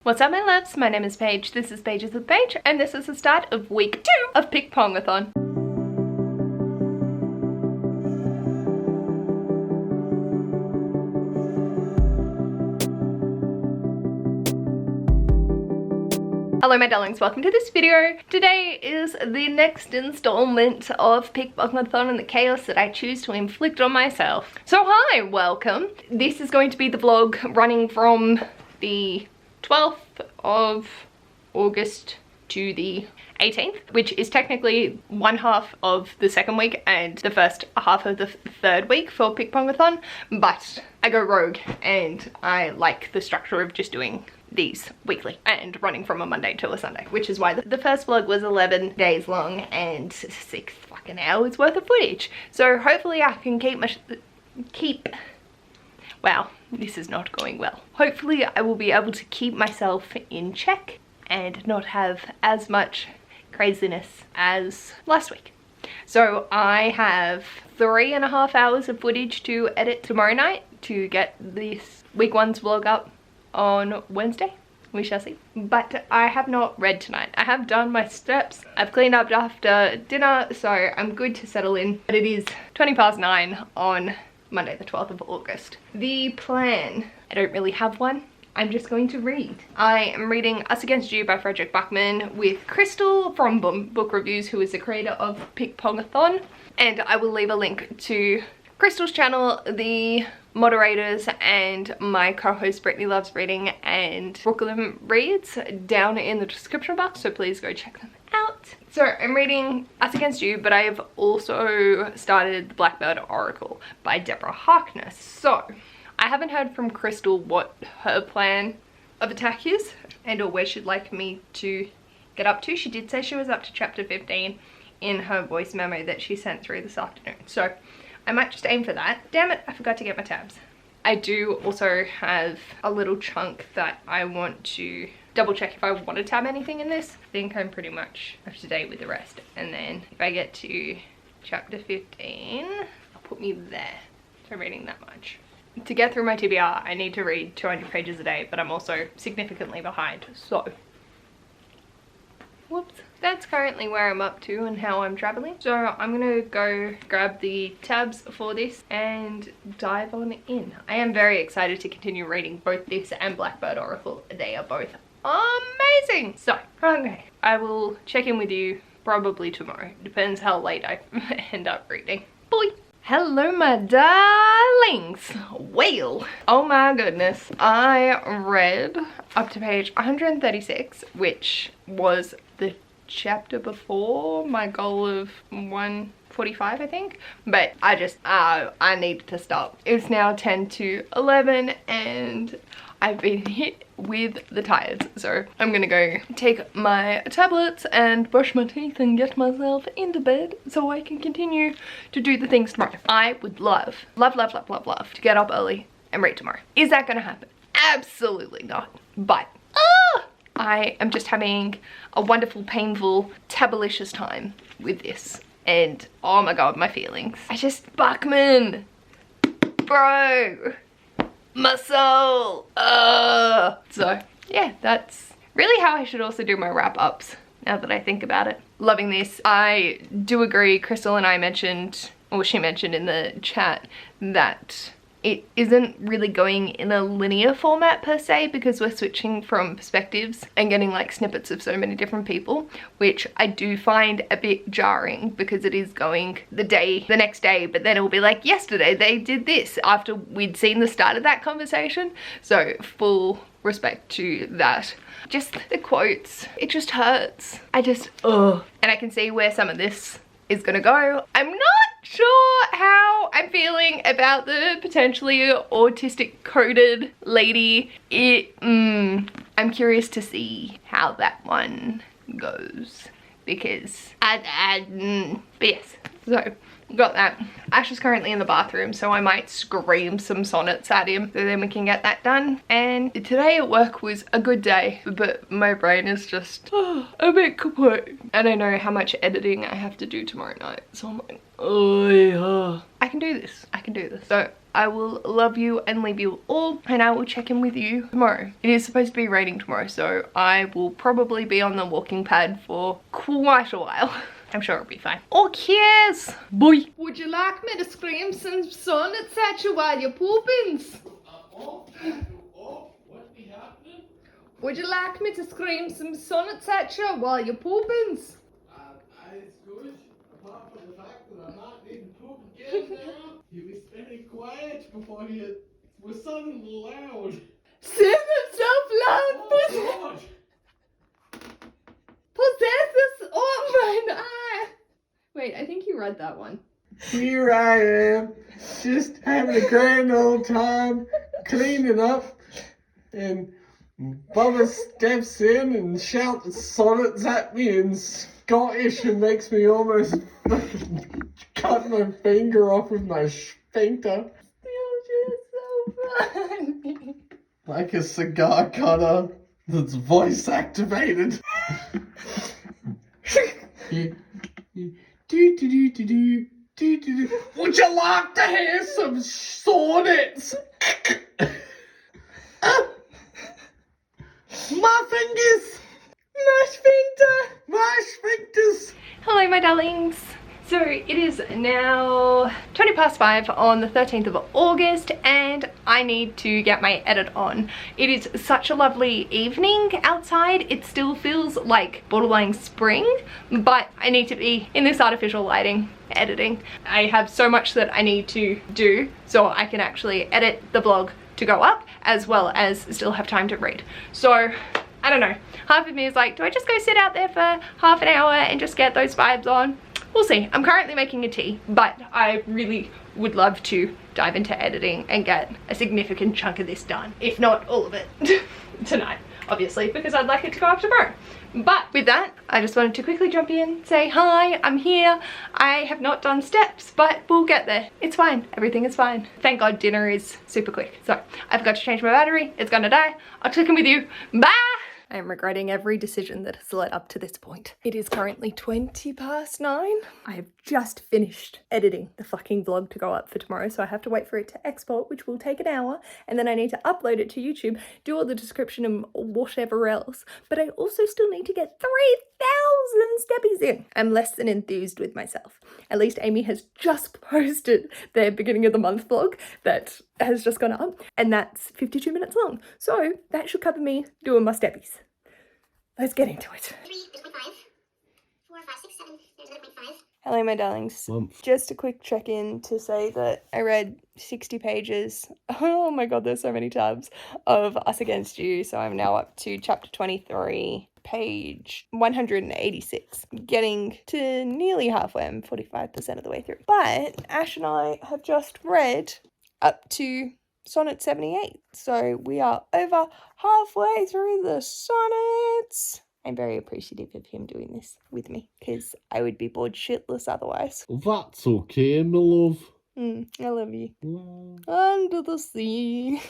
What's up my loves, my name is Paige, this is Pages with Paige, and this is the start of week 2 of Pickpongathon. Hello my darlings, welcome to this video. Today is the next installment of Pickpongathon and the chaos that I choose to inflict on myself. So hi, welcome. This is going to be the vlog running from the 12th of August to the 18th, which is technically one half of the second week and the first half of the third week for Pickpongathon, but I go rogue and I like the structure of just doing these weekly and running from a Monday to a Sunday, which is why the first vlog was 11 days long and 6 fucking hours worth of footage. So hopefully I can wow, this is not going well. Hopefully I will be able to keep myself in check and not have as much craziness as last week. So I have 3.5 hours of footage to edit tomorrow night to get this week 1's vlog up on Wednesday. We shall see. But I have not read tonight. I have done my steps. I've cleaned up after dinner, so I'm good to settle in. But it is 9:20 on Monday the 12th of August. The plan, I don't really have one. I'm just going to read. I am reading Us Against You by Frederick Buckman with Crystal from Book Reviews, who is the creator of Pickpongathon. And I will leave a link to Crystal's channel, the moderators, and my co-host Brittany Loves Reading and Brooklyn Reads down in the description box, so please go check them out. So I'm reading Us Against You, but I have also started The Blackbird Oracle by Deborah Harkness. So I haven't heard from Crystal what her plan of attack is and or where she'd like me to get up to. She did say she was up to chapter 15 in her voice memo that she sent through this afternoon. So I might just aim for that. Damn it, I forgot to get my tabs. I do also have a little chunk that I want to double check if I want to tab anything in this. I think I'm pretty much up to date with the rest. And then if I get to chapter 15, I'll put me there for reading that much. To get through my TBR, I need to read 200 pages a day, but I'm also significantly behind, so whoops. That's currently where I'm up to and how I'm traveling. So I'm gonna go grab the tabs for this and dive on in. I am very excited to continue reading both this and Blackbird Oracle. They are both amazing. So, okay, I will check in with you probably tomorrow. Depends how late I end up reading. Bye. Hello my darlings. Well, oh my goodness, I read up to page 136, which was the chapter before my goal of 145, I think, but I needed to stop. It's now 10 to 11 and I've been hit with the tired, so I'm gonna go take my tablets and brush my teeth and get myself into bed so I can continue to do the things tomorrow. I would love to get up early and read tomorrow. Is that gonna happen? Absolutely not. But I am just having a wonderful, painful, tabalicious time with this. And oh my god, my feelings. Buckman, bro, my soul. So yeah, that's really how I should also do my wrap-ups now that I think about it. Loving this. I do agree, Crystal and I mentioned, or she mentioned in the chat, that it isn't really going in a linear format per se, because we're switching from perspectives and getting like snippets of so many different people, which I do find a bit jarring because it is going the next day, but then it will be like yesterday they did this after we'd seen the start of that conversation. So full respect to that. Just the quotes, it just hurts. And I can see where some of this is gonna go. I'm not sure how I'm feeling about the potentially autistic coded lady. I'm curious to see how that one goes, because but yes, So got that. Ash is currently in the bathroom, so I might scream some sonnets at him so then we can get that done. And today at work was a good day, but my brain is just a bit kaput. And I know how much editing I have to do tomorrow night, so I'm like, oh yeah, I can do this, I can do this. So I will love you and leave you all, and I will check in with you tomorrow. It is supposed to be raining tomorrow, so I will probably be on the walking pad for quite a while. I'm sure it'll be fine. Oh, kiss! Boy! Would you like me to scream some sonnets at you while you're poopins? What's be happening? Would you like me to scream some sonnets at you while you're poopins? It's good, apart from the fact that I might need to poop again now. You was very quiet before you were suddenly loud. Say it so loud! Oh, God. Possess this! Oh, mine eye! Wait, I think you read that one. Here I am, just having a grand old time, cleaning up, and Bubba steps in and shouts sonnets at me in Scottish and makes me almost cut my finger off with my sphincter. Still just so funny. Like a cigar cutter that's voice activated. Would you like to hear some sonnets? My fingers! My sphincter! My sphincters! Hello, my darlings. So it is now 5:20 on the 13th of August, and I need to get my edit on. It is such a lovely evening outside. It still feels like borderline spring, but I need to be in this artificial lighting editing. I have so much that I need to do so I can actually edit the vlog to go up, as well as still have time to read. So I don't know, half of me is like, do I just go sit out there for half an hour and just get those vibes on? We'll see. I'm currently making a tea, but I really would love to dive into editing and get a significant chunk of this done, if not all of it, tonight, obviously, because I'd like it to go up tomorrow. But with that, I just wanted to quickly jump in, say hi, I'm here. I have not done steps, but we'll get there. It's fine. Everything is fine. Thank God dinner is super quick. So I forgot to change my battery. It's gonna die. I'll check in with you. Bye! I am regretting every decision that has led up to this point. It is currently 9:20. I have just finished editing the fucking vlog to go up for tomorrow, so I have to wait for it to export, which will take an hour, and then I need to upload it to YouTube, do all the description and whatever else, but I also still need to get 3,000 steppies in. I'm less than enthused with myself. At least Amy has just posted their beginning of the month vlog that has just gone up, and that's 52 minutes long. So that should cover me doing my steppies. Let's get into it. 3, there's 0.5. 4, 5, 6, 7, there's another 0.5. Hello, my darlings. Just a quick check-in to say that I read 60 pages. Oh my god, there's so many tabs of Us Against You. So I'm now up to chapter 23, page 186. Getting to nearly halfway. I'm 45% of the way through. But Ash and I have just read up to sonnet 78. So we are over halfway through the sonnets. I'm very appreciative of him doing this with me, because I would be bored shitless otherwise. That's okay, my love. I love you. Well. Under the sea.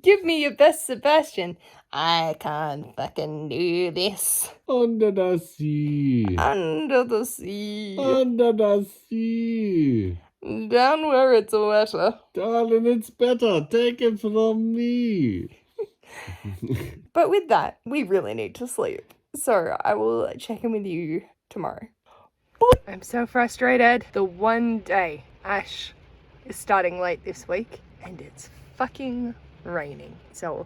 Give me your best Sebastian. I can't fucking do this. Under the sea. Under the sea. Under the sea. Down where it's wetter. Darling, it's better. Take it from me. But with that, we really need to sleep. So I will check in with you tomorrow. I'm so frustrated. The one day Ash is starting late this week and it's fucking raining. So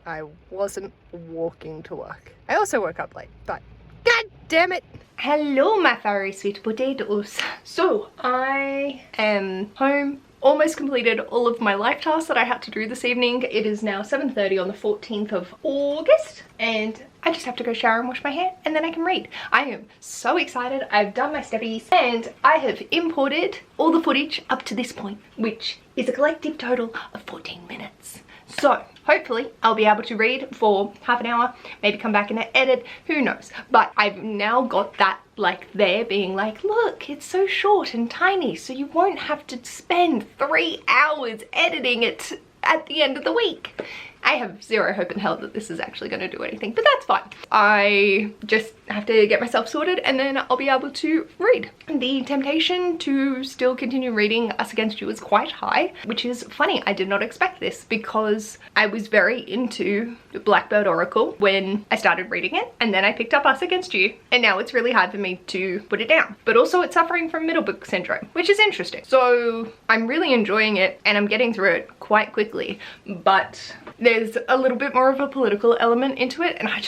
I wasn't walking to work. I also woke up late, but god damn it. Hello, my furry sweet potatoes. So I am home. Almost completed all of my life tasks that I had to do this evening. It is now 7:30 on the 14th of August and I just have to go shower and wash my hair and then I can read. I am so excited. I've done my steppies and I have imported all the footage up to this point, which is a collective total of 14 minutes. So hopefully I'll be able to read for half an hour, maybe come back and edit, who knows. But I've now got that like there being like, look, it's so short and tiny, so you won't have to spend 3 hours editing it at the end of the week. I have zero hope in hell that this is actually going to do anything, but that's fine. I just have to get myself sorted and then I'll be able to read. The temptation to still continue reading Us Against You is quite high, which is funny. I did not expect this because I was very into the Blackbird Oracle when I started reading it, and then I picked up Us Against You, and now it's really hard for me to put it down. But also it's suffering from middle book syndrome, which is interesting. So I'm really enjoying it and I'm getting through it quite quickly, but there's a little bit more of a political element into it, and I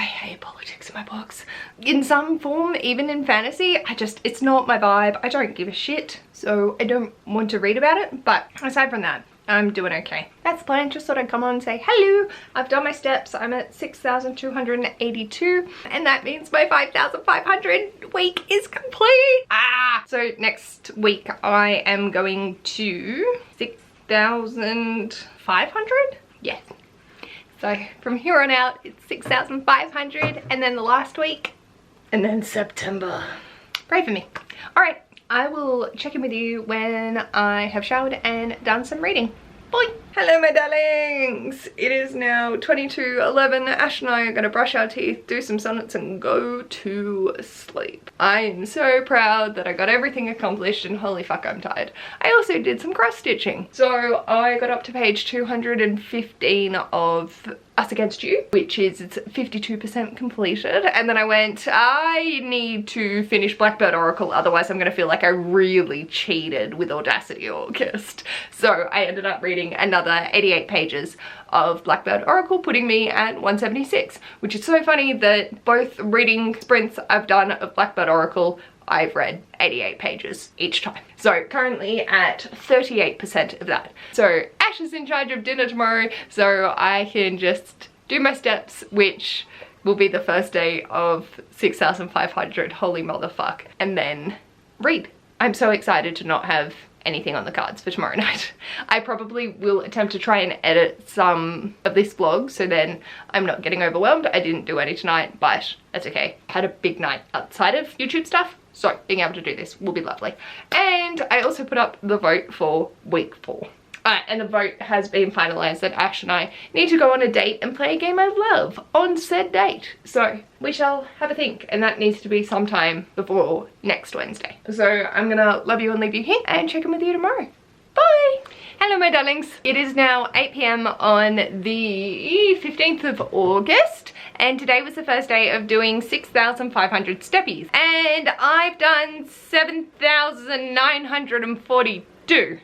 hate politics in my books. In some form, even in fantasy, it's not my vibe. I don't give a shit, so I don't want to read about it, but aside from that, I'm doing okay. That's the plan. Just thought I'd come on and say hello. I've done my steps. I'm at 6,282, and that means my 5,500 week is complete. So next week I am going to 6,500? Yes. So from here on out, it's 6,500, and then the last week, and then September. Pray for me. All right, I will check in with you when I have showered and done some reading. Bye. Hello, my darlings. It is now 22:11. Ash and I are gonna brush our teeth, do some sonnets, and go to sleep. I am so proud that I got everything accomplished, and holy fuck, I'm tired. I also did some cross stitching. So I got up to page 215 of Us Against You, which is, it's 52% completed, and then I went, I need to finish Blackbird Oracle, otherwise I'm gonna feel like I really cheated with Audacity August. So I ended up reading another 88 pages of Blackbird Oracle, putting me at 176, which is so funny that both reading sprints I've done of Blackbird Oracle, I've read 88 pages each time. So currently at 38% of that. So Ash is in charge of dinner tomorrow, so I can just do my steps, which will be the first day of 6,500, holy motherfuck, and then read. I'm so excited to not have anything on the cards for tomorrow night. I probably will attempt to try and edit some of this vlog so then I'm not getting overwhelmed. I didn't do any tonight, but that's okay. I had a big night outside of YouTube stuff, so being able to do this will be lovely. And I also put up the vote for week 4. And the vote has been finalised that Ash and I need to go on a date and play a game of love on said date. So we shall have a think, and that needs to be sometime before next Wednesday. So I'm gonna love you and leave you here and check in with you tomorrow. Bye! Hello, my darlings. It is now 8 PM on the 15th of August, and today was the first day of doing 6,500 steppies, and I've done 7,942.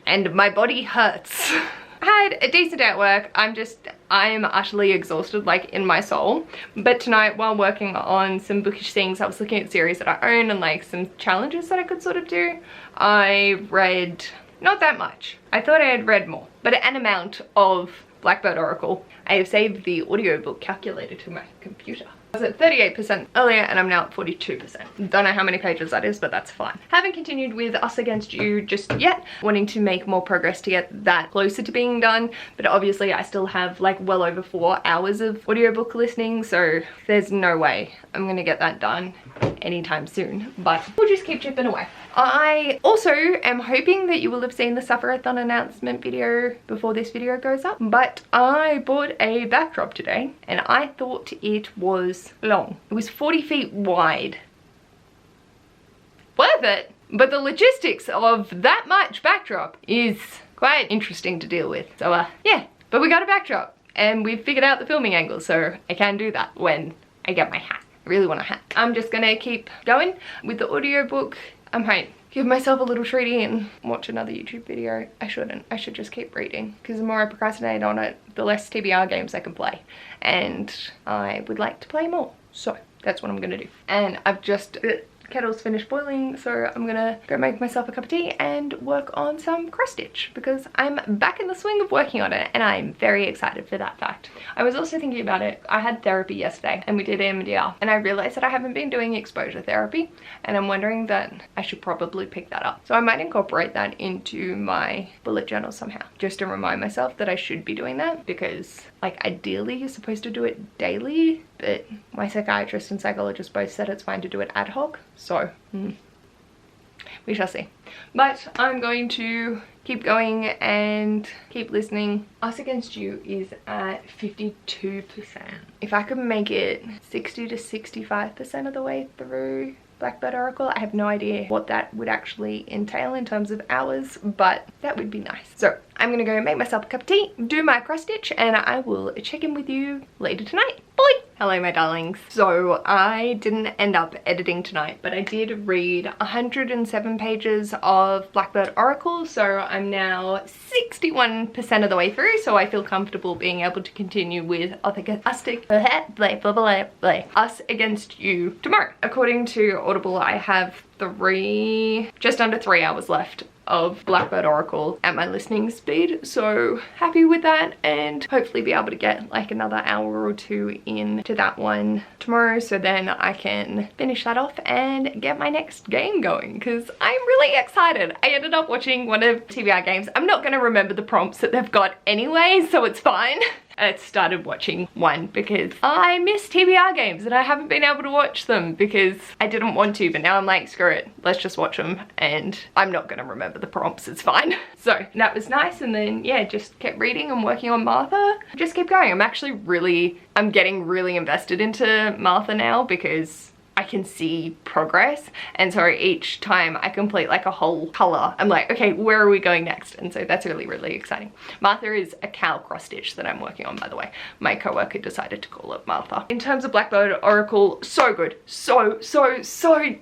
And my body hurts. I had a decent day at work. I am utterly exhausted, like in my soul. But tonight, while working on some bookish things, I was looking at series that I own and like some challenges that I could sort of do. I read not that much. I thought I had read more, but an amount of Blackbird Oracle. I have saved the audiobook calculator to my computer. I was at 38% earlier and I'm now at 42%. Don't know how many pages that is, but that's fine. Haven't continued with Us Against You just yet, wanting to make more progress to get that closer to being done, but obviously I still have like well over 4 hours of audiobook listening, so there's no way I'm gonna get that done anytime soon, but we'll just keep chipping away. I also am hoping that you will have seen the Wassup announcement video before this video goes up, but I bought a backdrop today and I thought it was long. It was 40 feet wide. Worth it, but the logistics of that much backdrop is quite interesting to deal with. So yeah, but we got a backdrop and we've figured out the filming angle, so I can do that when I get my hat. I really want a hat. I'm just gonna keep going with the audiobook. I might give myself a little treaty and watch another YouTube video. I shouldn't. I should just keep reading, because the more I procrastinate on it, the less TBR games I can play. And I would like to play more. So that's what I'm gonna do. And I've just... kettle's finished boiling, so I'm gonna go make myself a cup of tea and work on some cross stitch, because I'm back in the swing of working on it and I'm very excited for that fact. I was also thinking about it. I had therapy yesterday and we did EMDR, and I realized that I haven't been doing exposure therapy, and I'm wondering that I should probably pick that up. So I might incorporate that into my bullet journal somehow, just to remind myself that I should be doing that, because like ideally you're supposed to do it daily, but my psychiatrist and psychologist both said it's fine to do it ad hoc. So, we shall see. But I'm going to keep going and keep listening. Us Against You is at 52%. If I could make it 60 to 65% of the way through Blackbird Oracle, I have no idea what that would actually entail in terms of hours, but that would be nice. So I'm gonna go make myself a cup of tea, do my cross stitch, and I will check in with you later tonight. Bye! Hello my darlings. So I didn't end up editing tonight, but I did read 107 pages of Blackbird Oracle, so I'm now 61% of the way through, so I feel comfortable being able to continue with Us Against You tomorrow. According to Audible, I have just under 3 hours left of Blackbird Oracle at my listening speed, so happy with that, and hopefully be able to get like another hour or two into that one tomorrow, so then I can finish that off and get my next game going, because I'm really excited. I ended up watching one of TBR Games. I'm not going to remember the prompts that they've got anyway, so it's fine. I started watching one because I miss TBR Games and I haven't been able to watch them because I didn't want to, but now I'm like, screw it, let's just watch them, and I'm not gonna remember the prompts, it's fine. So that was nice, and then yeah, just kept reading and working on Martha. Just keep going. I'm getting really invested into Martha now because I can see progress, and so each time I complete like a whole color, I'm like, okay, where are we going next? And so that's really, really exciting. Martha is a cow cross stitch that I'm working on, by the way. My coworker decided to call it Martha. In terms of Blackbird Oracle, so good. So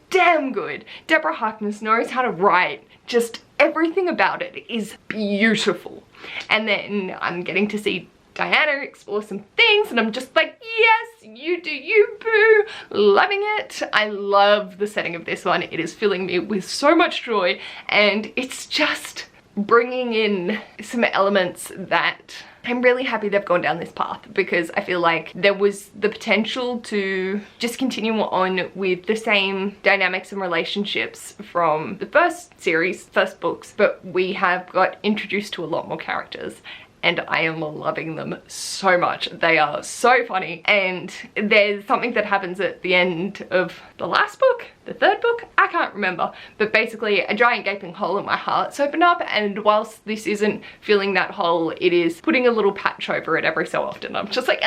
damn good. Deborah Harkness knows how to write. Just everything about it is beautiful. And then I'm getting to see Diana explore some things, and I'm just like, yes, you do you, boo. Loving it. I love the setting of this one. It is filling me with so much joy, and it's just bringing in some elements that I'm really happy they've gone down this path, because I feel like there was the potential to just continue on with the same dynamics and relationships from the first books, but we have got introduced to a lot more characters, and I am loving them so much. They are so funny, and there's something that happens at the end of the last book, the third book, I can't remember, but basically a giant gaping hole in my heart's opened up, and whilst this isn't filling that hole, it is putting a little patch over it every so often. I'm just like,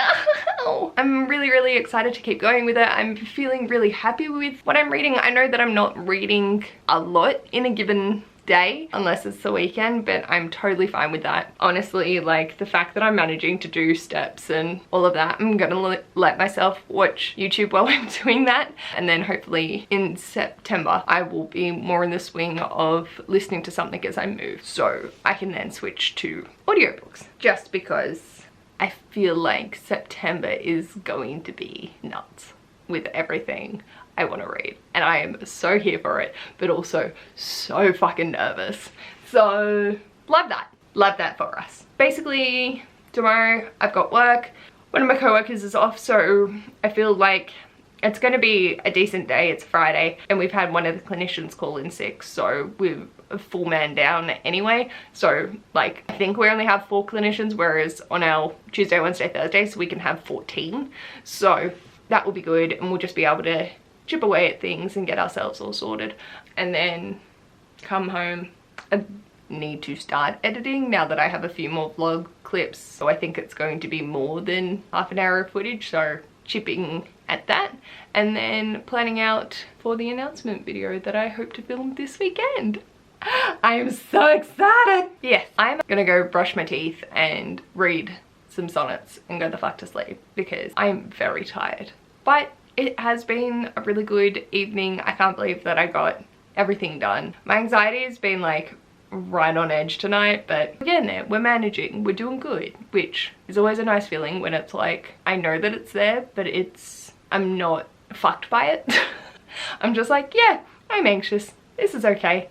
oh! I'm really, really excited to keep going with it. I'm feeling really happy with what I'm reading. I know that I'm not reading a lot in a given day unless it's the weekend, but I'm totally fine with that. Honestly, like the fact that I'm managing to do steps and all of that, I'm gonna let myself watch YouTube while I'm doing that, and then hopefully in September I will be more in the swing of listening to something as I move, so I can then switch to audiobooks, just because I feel like September is going to be nuts with everything I want to read, and I am so here for it, but also so fucking nervous. So love that for us. Basically tomorrow I've got work. One of my co-workers is off, so I feel like it's going to be a decent day. It's Friday, and we've had one of the clinicians call in sick, so we're a full man down anyway. So like, I think we only have 4 clinicians, whereas on our Tuesday, Wednesday, Thursday, so we can have 14. So that will be good, and we'll just be able to chip away at things and get ourselves all sorted, and then come home. I need to start editing now that I have a few more vlog clips, so I think it's going to be more than half an hour of footage, so chipping at that, and then planning out for the announcement video that I hope to film this weekend. I am so excited. Yes, I'm gonna go brush my teeth and read some sonnets and go the fuck to sleep, because I'm very tired. But it has been a really good evening. I can't believe that I got everything done. My anxiety has been like right on edge tonight, but we're getting there. We're managing. We're doing good, which is always a nice feeling when it's like, I know that it's there, but I'm not fucked by it. I'm just like, yeah, I'm anxious. This is okay.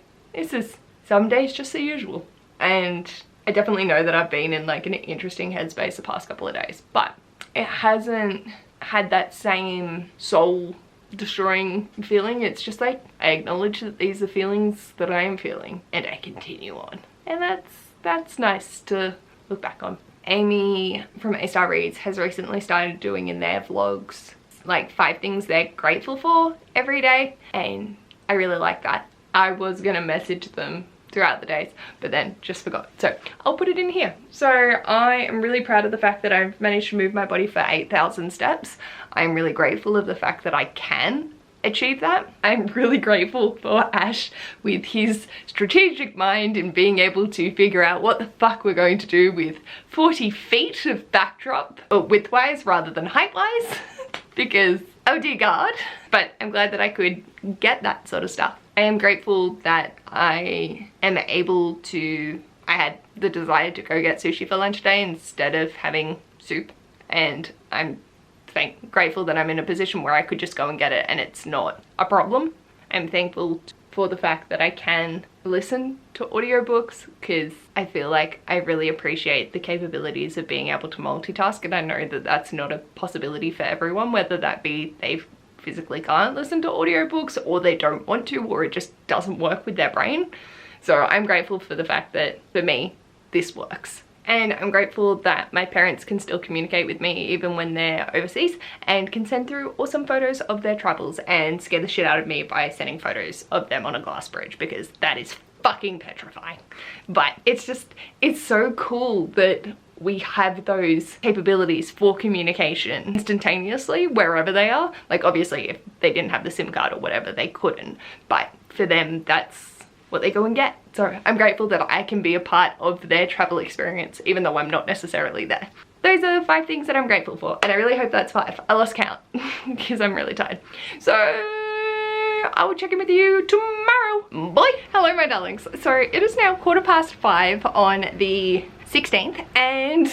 Some days just the usual. And I definitely know that I've been in like an interesting headspace the past couple of days, but it hasn't had that same soul destroying feeling. It's just like, I acknowledge that these are feelings that I am feeling, and I continue on, and that's nice to look back on. Amy from A Star Reads has recently started doing in their vlogs like 5 things they're grateful for every day, and I really like that. I was gonna message them throughout the days, but then just forgot, so I'll put it in here. So I am really proud of the fact that I've managed to move my body for 8,000 steps. I'm really grateful of the fact that I can achieve that. I'm really grateful for Ash with his strategic mind in being able to figure out what the fuck we're going to do with 40 feet of backdrop, or widthwise rather than heightwise, because oh dear God. But I'm glad that I could get that sort of stuff. I am grateful that I am able to, I had the desire to go get sushi for lunch today instead of having soup, and I'm grateful that I'm in a position where I could just go and get it and it's not a problem. I'm thankful for the fact that I can listen to audiobooks, because I feel like I really appreciate the capabilities of being able to multitask, and I know that that's not a possibility for everyone, whether that be they physically can't listen to audiobooks, or they don't want to, or it just doesn't work with their brain. So I'm grateful for the fact that for me this works. And I'm grateful that my parents can still communicate with me even when they're overseas, and can send through awesome photos of their travels and scare the shit out of me by sending photos of them on a glass bridge, because that is fucking petrifying. But it's so cool that we have those capabilities for communication instantaneously wherever they are. Like obviously if they didn't have the SIM card or whatever, they couldn't, but for them that's what they go and get. So I'm grateful that I can be a part of their travel experience even though I'm not necessarily there. Those are 5 things that I'm grateful for, and I really hope that's 5. I lost count because I'm really tired. So I will check in with you tomorrow. Bye. Hello my darlings. So it is now 5:15 on the 16th, and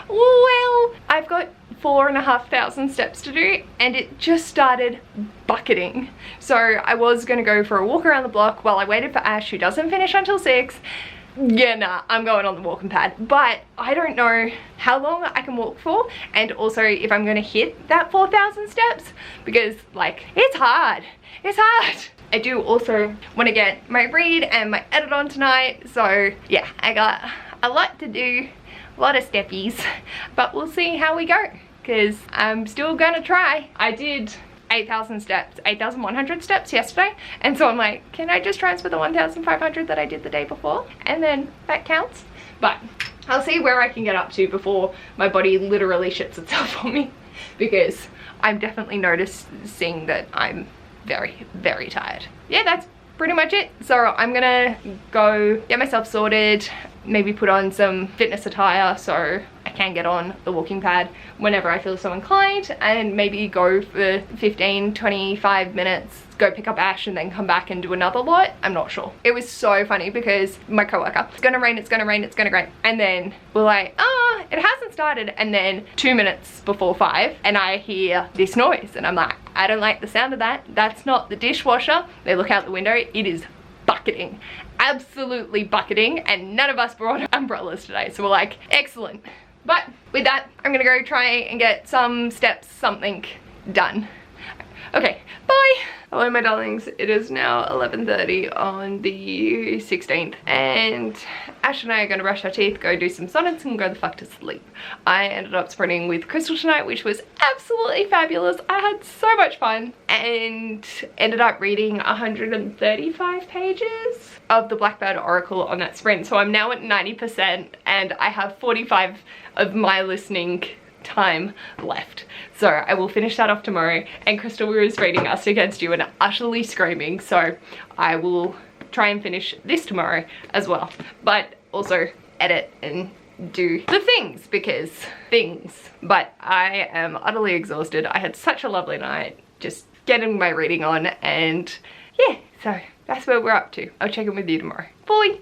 well, I've got 4,500 steps to do, and it just started bucketing. So I was gonna go for a walk around the block while I waited for Ash, who doesn't finish until 6. Yeah, nah, I'm going on the walking pad, but I don't know how long I can walk for, and also if I'm gonna hit that 4,000 steps, because like it's hard. I do also want to get my read and my edit on tonight, so yeah, I got a lot to do, a lot of steppies, but we'll see how we go, because I'm still gonna try. I did 8,000 steps, 8,100 steps yesterday, and so I'm like, can I just transfer the 1,500 that I did the day before, and then that counts? But I'll see where I can get up to before my body literally shits itself on me, because I'm definitely noticing that I'm very, very tired. Yeah, that's pretty much it. So I'm gonna go get myself sorted, maybe put on some fitness attire so I can get on the walking pad whenever I feel so inclined, and maybe go for 15-25 minutes, go pick up Ash and then come back and do another lot. I'm not sure. It was so funny because my coworker, it's gonna rain, it's gonna rain, it's gonna rain, and then we're like, oh, it hasn't started, and then 2 minutes before 5 and I hear this noise and I'm like, I don't like the sound of that. That's not the dishwasher. They look out the window, it is bucketing, absolutely bucketing, and none of us brought umbrellas today, so we're like, excellent. But with that, I'm gonna go try and get some steps, something done. Okay, bye. Hello my darlings, it is now 11:30 on the 16th, and Ash and I are gonna brush our teeth, go do some sonnets, and go the fuck to sleep. I ended up sprinting with Crystal tonight, which was absolutely fabulous. I had so much fun, and ended up reading 135 pages of the Blackbird Oracle on that sprint. So I'm now at 90%, and I have 45 of my listening time left, so I will finish that off tomorrow. And Crystal was reading Us Against You and utterly screaming, so I will try and finish this tomorrow as well, but also edit and do the things, because but I am utterly exhausted. I had such a lovely night just getting my reading on, and yeah, so that's where we're up to. I'll check in with you tomorrow. Bye.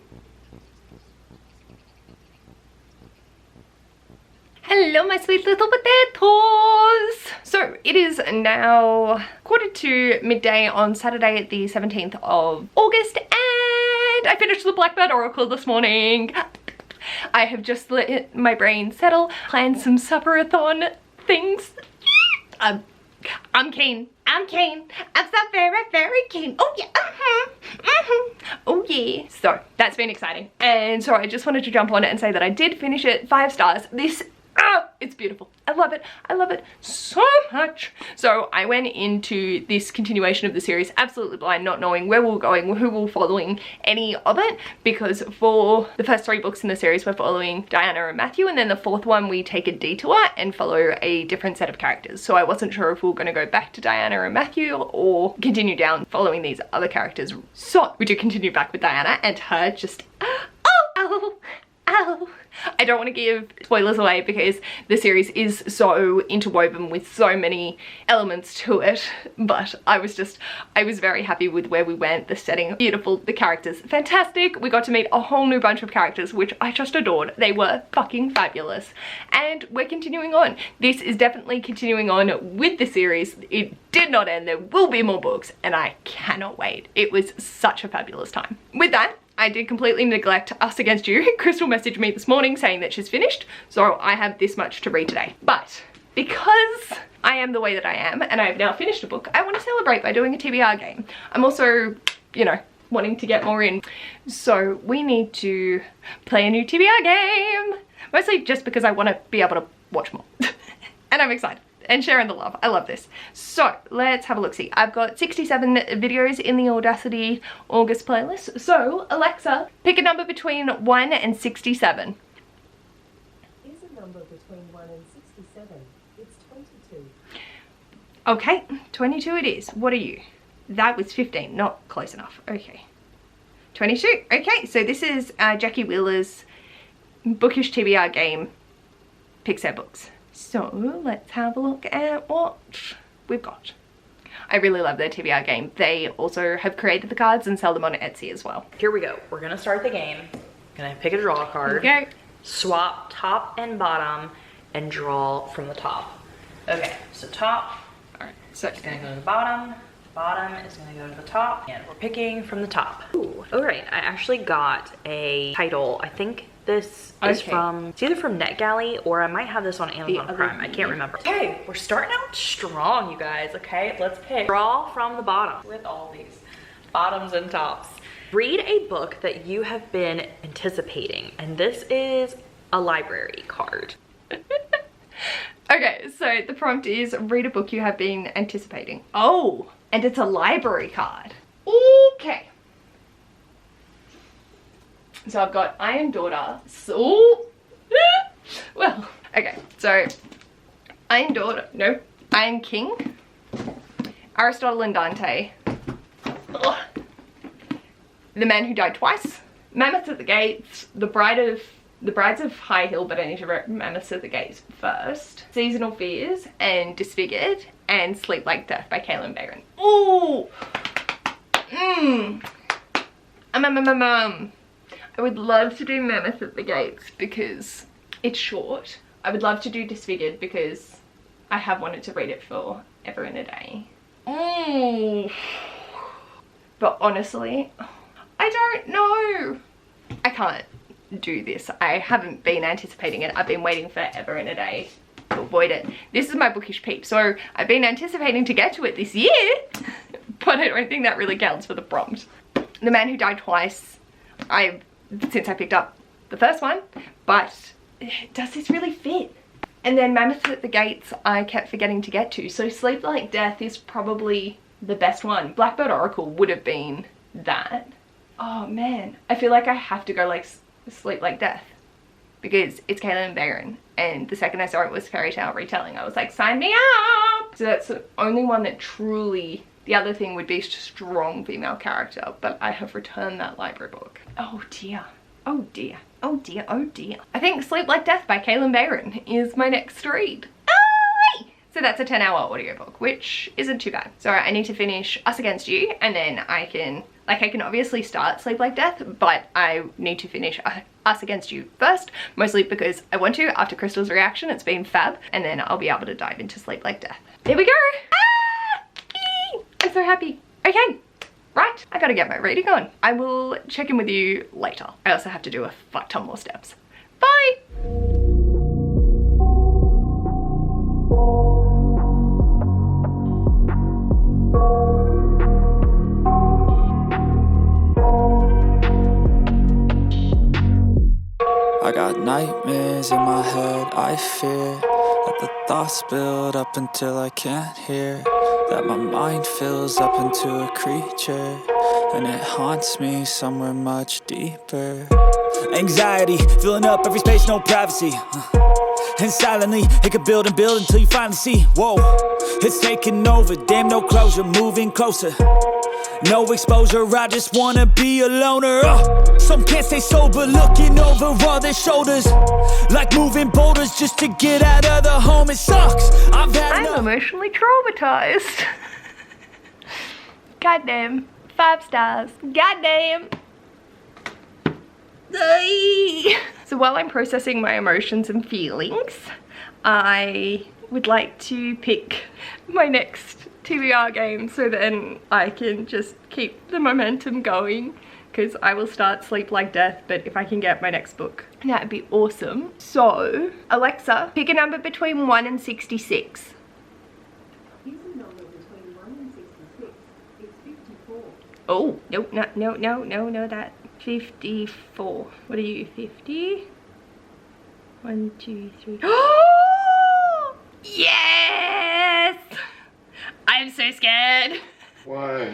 Hello my sweet little potatoes! So it is now 1:45 midday on Saturday the 17th of August, and I finished the Blackbird Oracle this morning. I have just let my brain settle, planned some supper-a-thon things. I'm keen. I'm so very, very keen. Oh yeah, oh yeah. So that's been exciting, and so I just wanted to jump on it and say that I did finish it 5 stars. This It's beautiful. I love it. I love it so much. So I went into this continuation of the series absolutely blind, not knowing where we were going, who we were following, any of it, because for the first 3 books in the series we're following Diana and Matthew, and then the 4th one we take a detour and follow a different set of characters. So I wasn't sure if we were going to go back to Diana and Matthew or continue down following these other characters. So we do continue back with Diana and her just I don't want to give spoilers away because the series is so interwoven with so many elements to it, but I was very happy with where we went. The setting, beautiful, the characters, fantastic. We got to meet a whole new bunch of characters, which I just adored. They were fucking fabulous. And we're continuing on. This is definitely continuing on with the series. It did not end. There will be more books, and I cannot wait. It was such a fabulous time. With that, I did completely neglect Us Against You. Crystal messaged me this morning saying that she's finished, so I have this much to read today. But because I am the way that I am, and I've now finished a book, I want to celebrate by doing a TBR game. I'm also, you know, wanting to get more in. So we need to play a new TBR game. Mostly just because I want to be able to watch more. And I'm excited. And sharing the love. I love this. So let's have a look. See, I've got 67 videos in the Audacity August playlist. So Alexa, pick a number between 1 and 67. Is a number between 1 and 67. It's 22. Okay, 22 it is. What are you? That was 15, not close enough. Okay. 22. Okay, so this is Jackie Wheeler's bookish TBR game, Pixar books. So let's have a look at what we've got. I really love their TBR game. They also have created the cards and sell them on Etsy as well. Here we go. We're gonna start the game. Gonna pick a draw card. Okay. Swap top and bottom and draw from the top. Okay, so top. All right, so It's gonna go to the bottom. Bottom is gonna go to the top, and we're picking from the top. Ooh, all right, I actually got a title. I think this is from, it's either from NetGalley or I might have this on Amazon Prime. I can't remember. Okay, we're starting out strong, you guys. Okay, let's pick. Draw from the bottom with all these bottoms and tops. Read a book that you have been anticipating, and this is a library card. okay, so the prompt is read a book you have been anticipating. Oh, and it's a library card. Okay. So I've got Iron Daughter. So, well, okay. So Iron Daughter, no, Iron King, Aristotle and Dante, ugh, The Man Who Died Twice, Mammoths at the Gates, The Brides of High Hill, but I need to write Mammoths at the Gates first, Seasonal Fears, and Disfigured, and Sleep Like Death by Kaylin Bayron. Ooh! I would love to do Mammoth at the Gates because it's short. I would love to do Disfigured because I have wanted to read it forever and a day. But honestly, I don't know. I can't do this. I haven't been anticipating it. I've been waiting forever and a day to avoid it. This is my bookish peep. So I've been anticipating to get to it this year, but I don't think that really counts for the prompt. The Man Who Died Twice, since I picked up the first one, but does this really fit? And then Mammoth at the Gates I kept forgetting to get to, so Sleep Like Death is probably the best one. Blackbird Oracle would have been that. Oh man, I feel like I have to go like Sleep Like Death because it's Kaylin Bayron, and the second I saw it was fairy tale retelling, I was like, sign me up! So that's the only one that truly, the other thing would be strong female character, but I have returned that library book. Oh dear, oh dear, oh dear, oh dear. I think Sleep Like Death by Kaylin Bayron is my next read. So that's a 10-hour audiobook, which isn't too bad. So I need to finish Us Against You, and then I can obviously start Sleep Like Death, but I need to finish Us Against You first, mostly because I want to after Crystal's reaction. It's been fab, and then I'll be able to dive into Sleep Like Death. There we go. I'm so happy. Okay, right, I gotta get my reading on. I will check in with you later. I also have to do a fuck ton more steps. Bye. I got Nightmares in my head, I fear that the thoughts build up until I can't hear, that my mind fills up into a creature, and it haunts me somewhere much deeper. Anxiety, filling up every space, no privacy. And silently, it could build and build until you finally see, whoa, it's taking over, damn no closure, moving closer. No exposure, I just wanna be a loner. Some can't stay sober, looking over all their shoulders, like moving boulders just to get out of the home. It sucks. I'm emotionally traumatized. Goddamn. 5 stars. Goddamn. So while I'm processing my emotions and feelings, I would like to pick my next TBR game so then I can just keep the momentum going, because I will start Sleep Like Death, but if I can get my next book, that'd be awesome. So, Alexa, pick a number between 1 and 66. Here's a number between 1 and 66. It's 54. Oh, no, that. 54. What are you, 50? 1, 2, 3. Oh! Yes! I'm so scared. Why?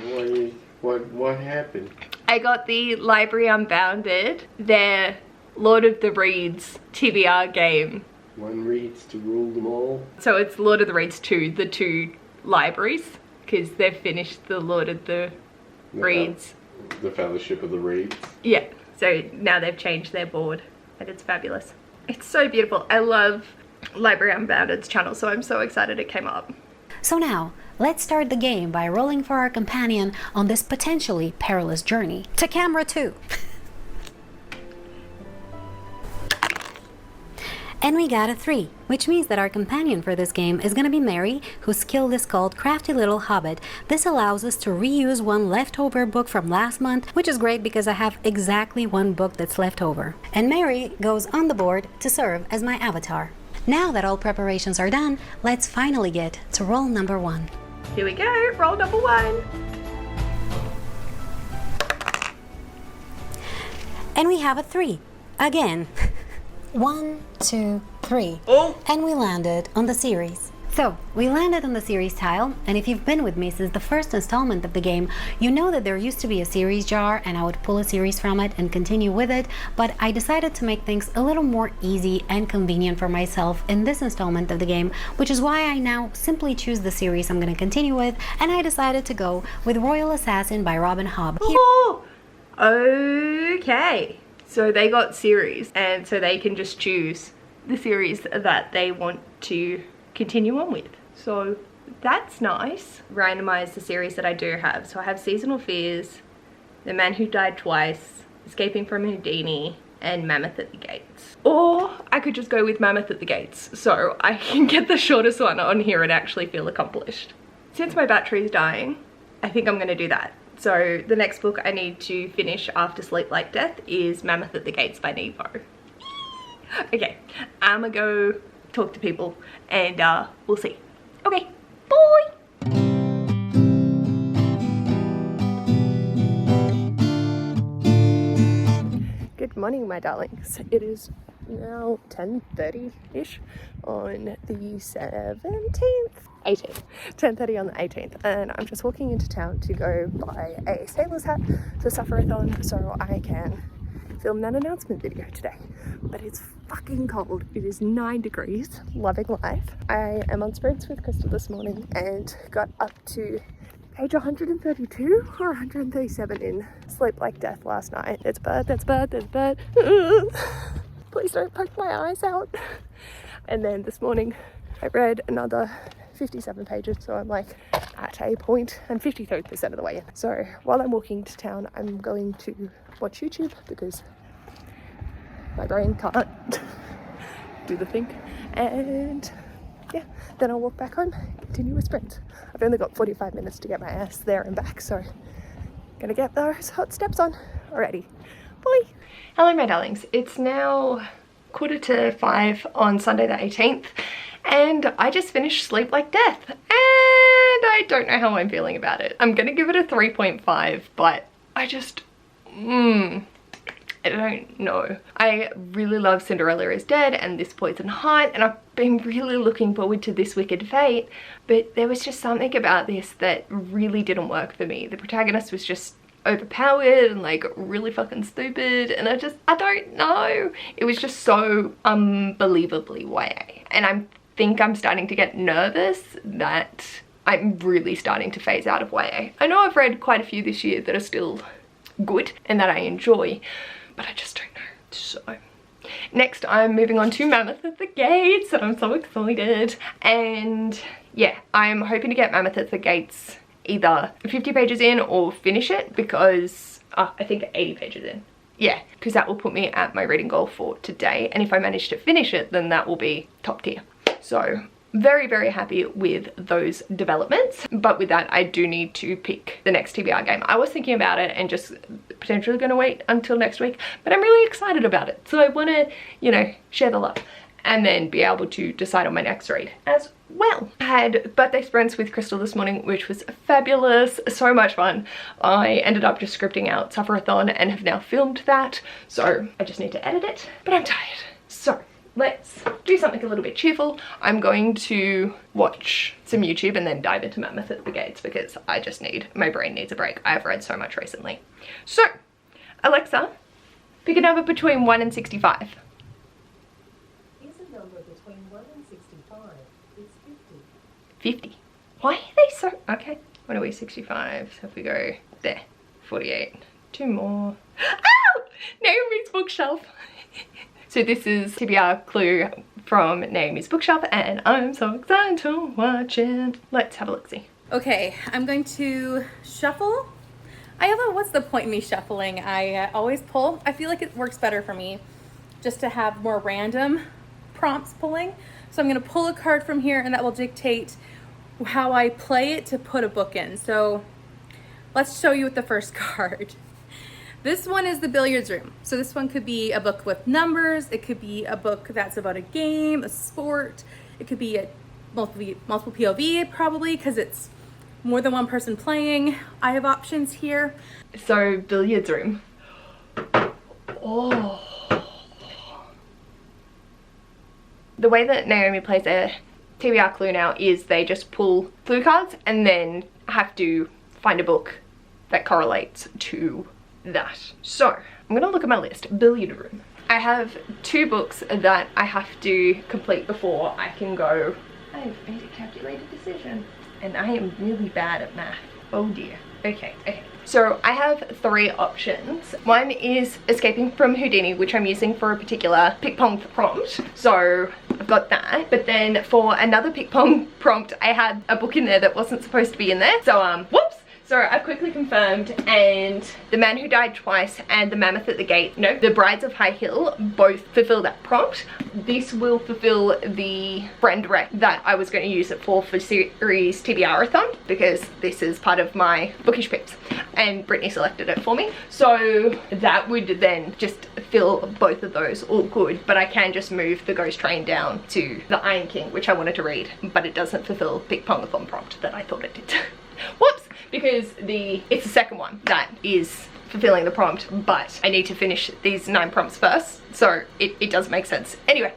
What happened? I got the Library Unbounded, their Lord of the Reeds TBR game. One reads to rule them all. So it's Lord of the Reeds 2, the 2 libraries, because they've finished the Lord of the Reeds. The Fellowship of the Reeds. Yeah, so now they've changed their board, and it's fabulous. It's so beautiful. I love Library Unbounded's channel, so I'm so excited it came up. So now, let's start the game by rolling for our companion on this potentially perilous journey. To camera 2. And we got a 3, which means that our companion for this game is gonna be Mary, whose skill is called Crafty Little Hobbit. This allows us to reuse one leftover book from last month, which is great because I have exactly one book that's left over. And Mary goes on the board to serve as my avatar. Now that all preparations are done, let's finally get to roll number 1. Here we go, roll number 1. And we have a 3, again. 1, 2, 3. Oh! And we landed on the series. So, we landed on the series tile, and if you've been with me since the first installment of the game, you know that there used to be a series jar and I would pull a series from it and continue with it, but I decided to make things a little more easy and convenient for myself in this installment of the game, which is why I now simply choose the series I'm going to continue with, and I decided to go with Royal Assassin by Robin Hobb. Oh, okay. So they got series, and so they can just choose the series that they want to continue on with. So that's nice. Randomize the series that I do have. So I have Seasonal Fears, The Man Who Died Twice, Escaping from Houdini, and Mammoth at the Gates. Or I could just go with Mammoth at the Gates, so I can get the shortest one on here and actually feel accomplished. Since my battery is dying, I think I'm gonna do that. So the next book I need to finish after Sleep Like Death is Mammoth at the Gates by Nevo. Okay, I'ma go talk to people and we'll see. Okay, bye! Good morning, my darlings. It is now 10:30-ish on the 18th. 10:30 on the 18th, and I'm just walking into town to go buy a sailor's hat for Suffer-a-thon so I can film an announcement video today. But it's fucking cold. It is 9 degrees. Loving life. I am on sprints with Crystal this morning and got up to page 132 or 137 in Sleep Like Death last night. It's bad, that's bad, that's bad. Please don't poke my eyes out. And then this morning I read another 57 pages, so I'm like at a point, I'm 53% of the way in. So while I'm walking to town, I'm going to watch YouTube because my brain can't do the thing. And yeah, then I'll walk back home, continue with sprints. I've only got 45 minutes to get my ass there and back, so gonna get those hot steps on already. Bye. Hello, my darlings. It's now 4:45 on Sunday the 18th. And I just finished Sleep Like Death, and I don't know how I'm feeling about it. I'm gonna give it a 3.5, but I just, I don't know. I really love Cinderella is Dead and This Poison Heart, and I've been really looking forward to This Wicked Fate, but there was just something about this that really didn't work for me. The protagonist was just overpowered and like really fucking stupid, and I don't know. It was just so unbelievably YA, and I think I'm starting to get nervous that I'm really starting to phase out of YA. I know I've read quite a few this year that are still good and that I enjoy, but I just don't know. So next I'm moving on to Mammoth at the Gates, and I'm so excited. And yeah, I'm hoping to get Mammoth at the Gates either 50 pages in or finish it, because I think 80 pages in. Yeah, because that will put me at my reading goal for today, and if I manage to finish it, then that will be top tier. So very, very happy with those developments, but with that I do need to pick the next TBR game. I was thinking about it and just potentially going to wait until next week, but I'm really excited about it, so I want to, you know, share the love and then be able to decide on my next read as well. I had birthday sprints with Crystal this morning, which was fabulous, so much fun. I ended up just scripting out Suffer-a-thon and have now filmed that, so I just need to edit it, but I'm tired. So let's do something a little bit cheerful. I'm going to watch some YouTube and then dive into Mammoth at the Gates, because I just need, my brain needs a break. I've read so much recently. So, Alexa, pick a number between 1 and 65. Here's a number between 1 and 65. It's 50. 50. Why are they so, okay. What are we, 65? So if we go there, 48. 2 more. Ow! Naomi's bookshelf. So this is TBR Clue from Naomi's bookshelf, and I'm so excited to watch it. Let's have a look-see. Okay, I'm going to shuffle. I don't know what's the point in me shuffling. I always pull. I feel like it works better for me just to have more random prompts pulling. So I'm going to pull a card from here, and that will dictate how I play it to put a book in. So let's show you with the first card. This one is the billiards room. So this one could be a book with numbers. It could be a book that's about a game, a sport. It could be a multiple POV probably, because it's more than one person playing. I have options here. So billiards room. Oh. The way that Naomi plays a TBR Clue now is they just pull clue cards and then have to find a book that correlates to that. So I'm gonna look at my list. Billiard room. I have 2 books that I have to complete before I can go. I've made a calculated decision, and I am really bad at math. Oh dear. Okay. So I have 3 options. One is Escaping from Houdini, which I'm using for a particular pick pong prompt. So I've got that. But then for another pick pong prompt, I had a book in there that wasn't supposed to be in there. So whoops. So I've quickly confirmed, and The Man Who Died Twice and The Mammoth at the Gate, no, The Brides of High Hill both fulfill that prompt. This will fulfill the friend rec that I was going to use it for series TBR-a-thon, because this is part of my bookish pips, and Brittany selected it for me. So that would then just fill both of those all good, but I can just move the Ghost Train down to The Iron King, which I wanted to read, but it doesn't fulfill Pickpongathon prompt that I thought it did. Whoops! Because it's the second one that is fulfilling the prompt, but I need to finish these 9 prompts first, so it does make sense. Anyway,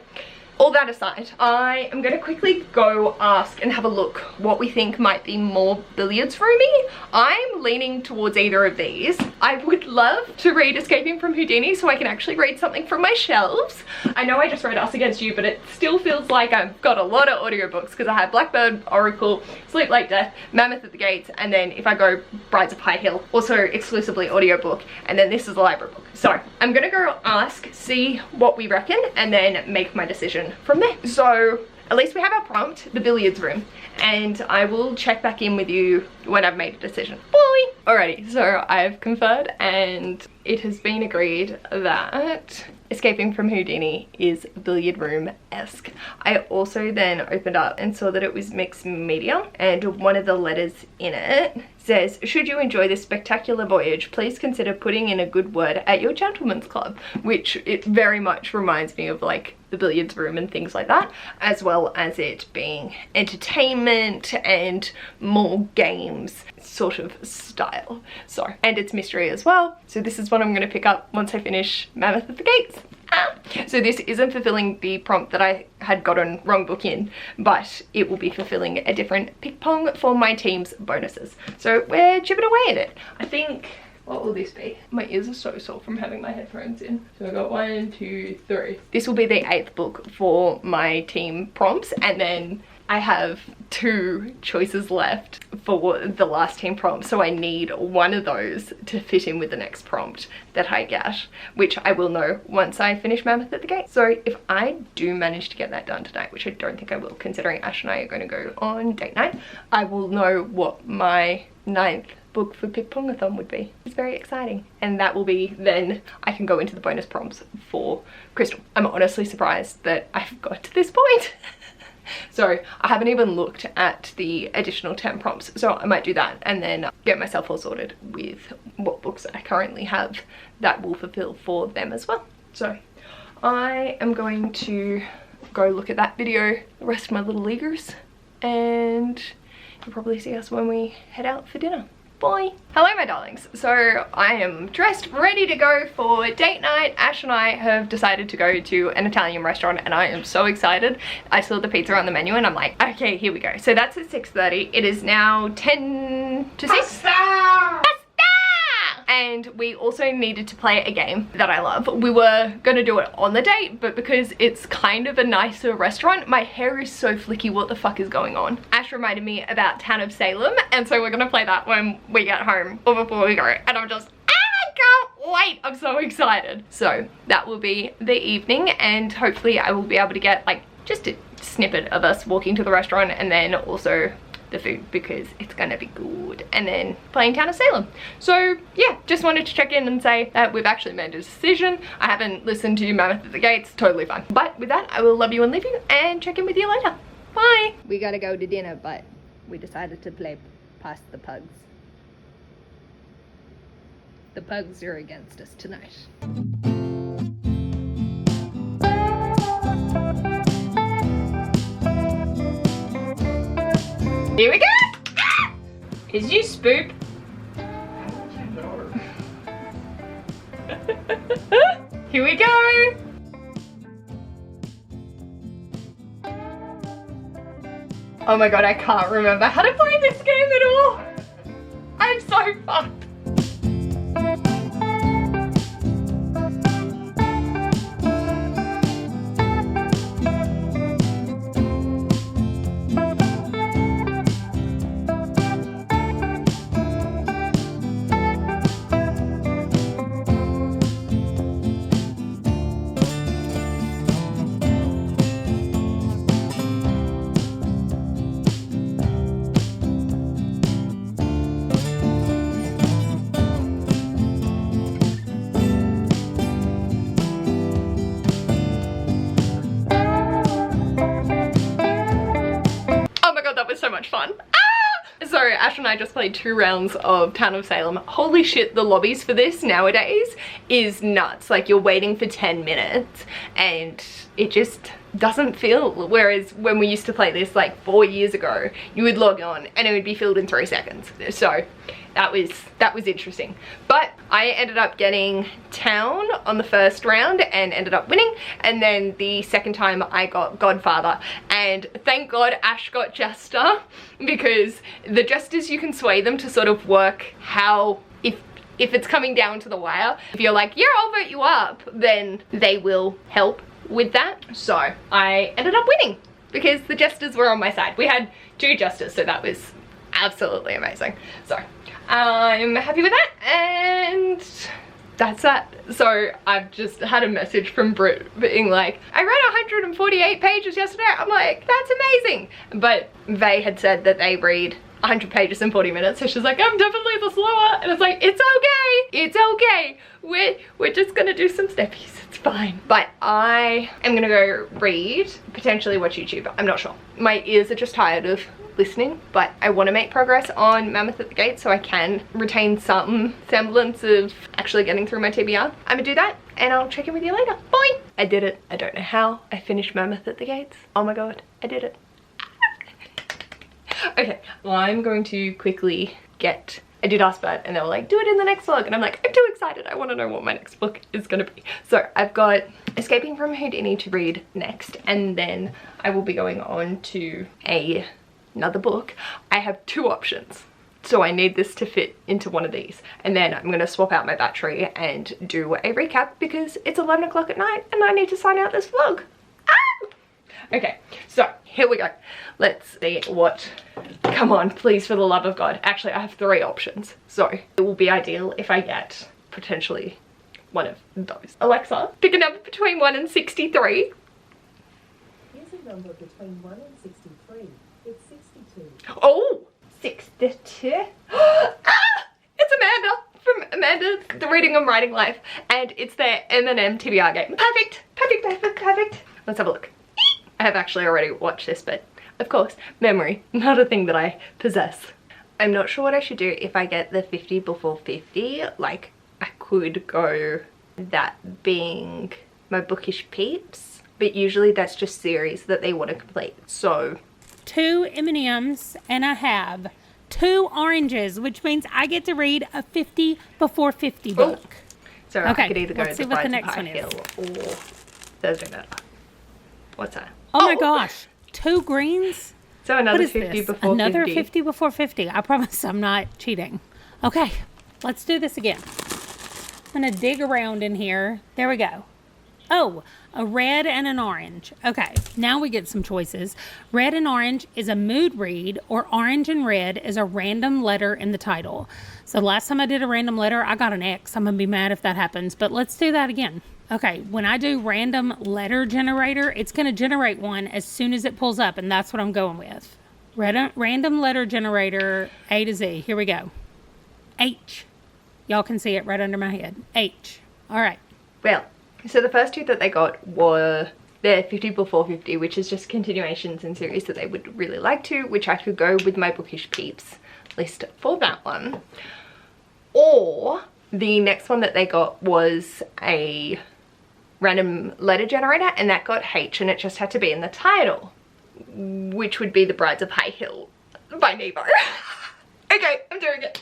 all that aside, I am going to quickly go ask and have a look what we think might be more billiards roomy. I'm leaning towards either of these. I would love to read Escaping from Houdini so I can actually read something from my shelves. I know I just read Us Against You, but it still feels like I've got a lot of audiobooks, because I have Blackbird, Oracle, Sleep Like Death, Mammoth at the Gates, and then if I go Brides of High Hill, also exclusively audiobook, and then this is a library book. So I'm gonna go ask, see what we reckon, and then make my decision from there. So at least we have our prompt, the billiards room, and I will check back in with you when I've made a decision. Bye! Alrighty, so I've conferred, and it has been agreed that Escaping from Houdini is billiard room-esque. I also then opened up and saw that it was mixed media, and one of the letters in it says, should you enjoy this spectacular voyage, please consider putting in a good word at your gentleman's club, which it very much reminds me of like the billiards room and things like that, as well as it being entertainment and more games sort of style. So, and it's mystery as well. So this is what I'm going to pick up once I finish Mammoth at the Gates. So this isn't fulfilling the prompt that I had gotten wrong book in, but it will be fulfilling a different pick pong for my team's bonuses. So we're chipping away at it. I think, what will this be? My ears are so sore from having my headphones in. So I got 1, 2, 3. This will be the 8th book for my team prompts, and then I have 2 choices left for the last team prompt, so I need one of those to fit in with the next prompt that I get, which I will know once I finish Mammoth at the Gate. So if I do manage to get that done tonight, which I don't think I will, considering Ash and I are going to go on date night, I will know what my 9th book for Pickpongathon would be. It's very exciting, and that will be, then I can go into the bonus prompts for Crystal. I'm honestly surprised that I've got to this point. So I haven't even looked at the additional 10 prompts, so I might do that and then get myself all sorted with what books I currently have that will fulfill for them as well. So I am going to go look at that video, the rest of my little leaguers, and you'll probably see us when we head out for dinner. Bye. Hello my darlings. So I am dressed, ready to go for date night. Ash and I have decided to go to an Italian restaurant and I am so excited. I saw the pizza on the menu and I'm like, okay, here we go. So that's at 6:30. It is now 10 to 6. Pasta! And we also needed to play a game that I love. We were gonna do it on the date, but because it's kind of a nicer restaurant, my hair is so flicky, what the fuck is going on? Ash reminded me about Town of Salem, and so we're gonna play that when we get home or before we go. And I'm just, I can't wait, I'm so excited. So that will be the evening, and hopefully I will be able to get like just a snippet of us walking to the restaurant and then also the food, because it's gonna be good, and then playing Town of Salem. So yeah, just wanted to check in and say that we've actually made a decision. I haven't listened to Mammoth at the Gates, totally fine. But with that, I will love you and leave you and check in with you later. Bye. We gotta go to dinner, but we decided to play past the pugs. The pugs are against us tonight. Here we go! Ah! Is you spoop? Here we go! Oh my god, I can't remember how to play this game at all! I'm so fucked! So much fun. So Ash and I just played 2 rounds of Town of Salem. Holy shit, the lobbies for this nowadays is nuts. Like, you're waiting for 10 minutes and it just doesn't feel, whereas when we used to play this like 4 years ago, you would log on and it would be filled in 3 seconds. So that was interesting. But I ended up getting Town on the first round and ended up winning, and then the second time I got Godfather, and thank god Ash got Jester, because the Jesters, you can sway them to sort of work how, if it's coming down to the wire, if you're like, yeah, I'll vote you up, then they will help with that. So I ended up winning because the Jesters were on my side. We had 2 Jesters, so that was absolutely amazing. So I'm happy with that, and that's that. So I've just had a message from Britt being like, I read 148 pages yesterday. I'm like, that's amazing. But they had said that they read 100 pages in 40 minutes, so she's like, I'm definitely the slower, and it's like, it's okay, we're just gonna do some steppies, it's fine. But I am gonna go read, potentially watch YouTube, I'm not sure. My ears are just tired of listening, but I want to make progress on Mammoth at the Gates so I can retain some semblance of actually getting through my TBR. I'm gonna do that and I'll check in with you later. Bye! I did it. I don't know how I finished Mammoth at the Gates. Oh my god, I did it. Okay, well, I'm going to quickly get... I did ask about it and they were like, do it in the next vlog. And I'm like, I'm too excited. I want to know what my next book is going to be. So I've got Escaping from Houdini to read next. And then I will be going on to another book. I have 2 options. So I need this to fit into one of these. And then I'm going to swap out my battery and do a recap because it's 11 o'clock at night and I need to sign out this vlog. Ah! Okay, so here we go. Let's see what, come on, please, for the love of God. Actually, I have 3 options. So it will be ideal if I get potentially one of those. Alexa, pick a number between 1 and 63. Here's a number between 1 and 63. It's 62. Oh, 62. Ah, it's Amanda from Amanda's The Reading and Writing Life. And it's their M&M TBR game. Perfect, perfect, perfect, perfect. Let's have a look. I have actually already watched this, but of course, memory, not a thing that I possess. I'm not sure what I should do if I get the 50 before 50. Like, I could go that being my bookish peeps, but usually that's just series that they want to complete, so. 2 M&Ms and I have 2 oranges, which means I get to read a 50 before 50 book. Oh. So okay, I could either go let's to see what the Brides of next High one is. Hill or Thursday Night. What's that? Oh my gosh, 2 greens? So another What is 50 this? before Another 50. 50 before 50. I promise I'm not cheating. Okay, let's do this again. I'm going to dig around in here. There we go. Oh, a red and an orange. Okay, now we get some choices. Red and orange is a mood read, or orange and red is a random letter in the title. So last time I did a random letter, I got an X. I'm going to be mad if that happens, but let's do that again. Okay, when I do random letter generator, it's going to generate one as soon as it pulls up, and that's what I'm going with. Random letter generator, A to Z. Here we go. H. Y'all can see it right under my head. H. All right. Well, so the first 2 that they got were their 50 before 50, which is just continuations in series that they would really like to, which I could go with my bookish peeps list for that one. Or the next one that they got was a random letter generator, and that got H, and it just had to be in the title, which would be The Brides of High Hill by Nebo. Okay, I'm doing it.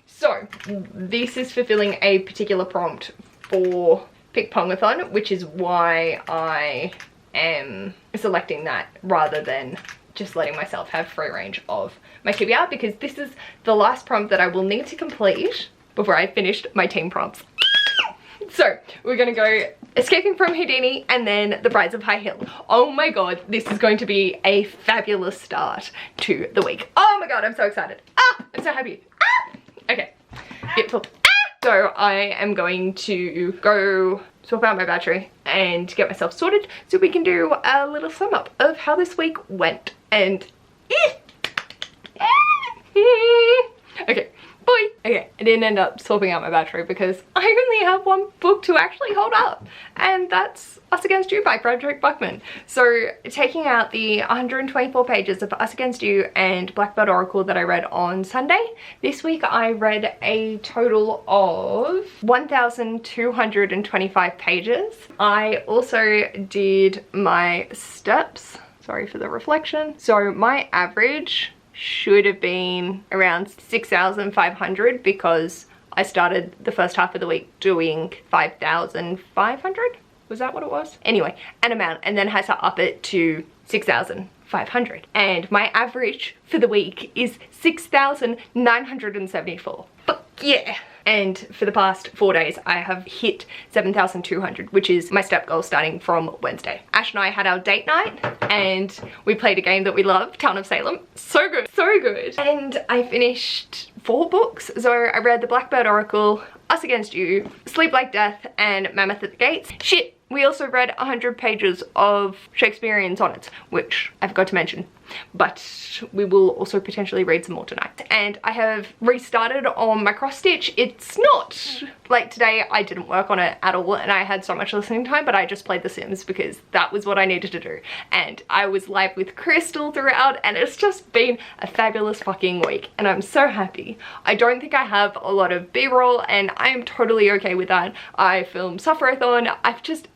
So this is fulfilling a particular prompt for Pickpongathon, which is why I am selecting that rather than just letting myself have free range of my TBR, because this is the last prompt that I will need to complete before I finished my team prompts. So we're gonna go Escaping from Houdini and then The Brides of High Hill. Oh my god, this is going to be a fabulous start to the week. Oh my god, I'm so excited. Ah, I'm so happy. Ah! Okay, beautiful. Ah! So I am going to go swap out my battery and get myself sorted so we can do a little sum up of how this week went. And okay, bye. Okay, I didn't end up swapping out my battery because I only have 1 book to actually hold up, and that's Us Against You by Frederick Buckman. So taking out the 124 pages of Us Against You and Blackbird Oracle that I read on Sunday, this week I read a total of 1,225 pages. I also did my steps. Sorry for the reflection. So my average should have been around 6,500 because I started the first half of the week doing 5,500. Was that what it was? Anyway, an amount, and then had to up it to 6,500. And my average for the week is 6,974. But yeah. And for the past 4 days, I have hit 7,200, which is my step goal starting from Wednesday. Ash and I had our date night and we played a game that we love, Town of Salem. So good, so good. And I finished 4 books. So I read The Blackbird Oracle, Us Against You, Sleep Like Death, and Mammoth at the Gates. Shit, we also read 100 pages of Shakespearean sonnets, which I forgot to mention. but we will also potentially read some more tonight. And I have restarted on my cross stitch. It's not like today I didn't work on it at all and I had so much listening time, but I just played The Sims because that was what I needed to do. And I was live with Crystal throughout, and it's just been a fabulous fucking week and I'm so happy. I don't think I have a lot of b-roll and I am totally okay with that. I filmed Suffer-a-thon. I've just,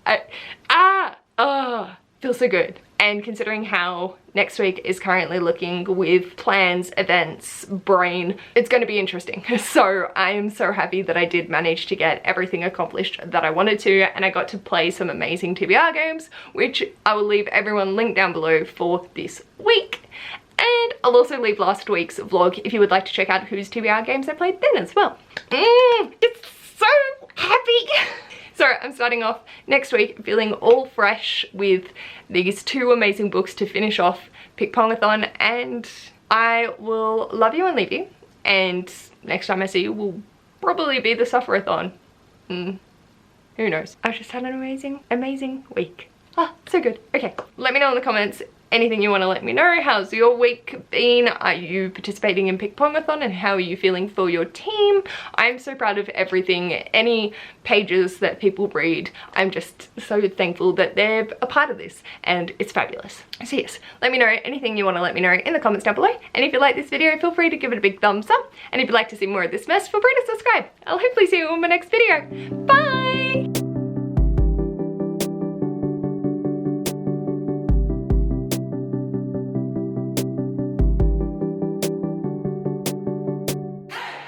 feels so good. And considering how next week is currently looking with plans, events, brain, it's going to be interesting. So I am so happy that I did manage to get everything accomplished that I wanted to, and I got to play some amazing TBR games, which I will leave everyone linked down below for this week. And I'll also leave last week's vlog if you would like to check out whose TBR games I played then as well. It's so happy. So I'm starting off next week feeling all fresh with these two amazing books to finish off Pickpongathon, and I will love you and leave you. And next time I see you will probably be the Suffer-a-thon. Who knows? I've just had an amazing week. So good. Okay, let me know in the comments anything you want to let me know. How's your week been? Are you participating in Pickpongathon, and how are you feeling for your team? I'm so proud of everything. Any pages that people read, I'm just so thankful that they're a part of this, and it's fabulous. So yes, let me know anything you want to let me know in the comments down below. And if you like this video, feel free to give it a big thumbs up. And if you'd like to see more of this mess, feel free to subscribe. I'll hopefully see you in my next video. Bye!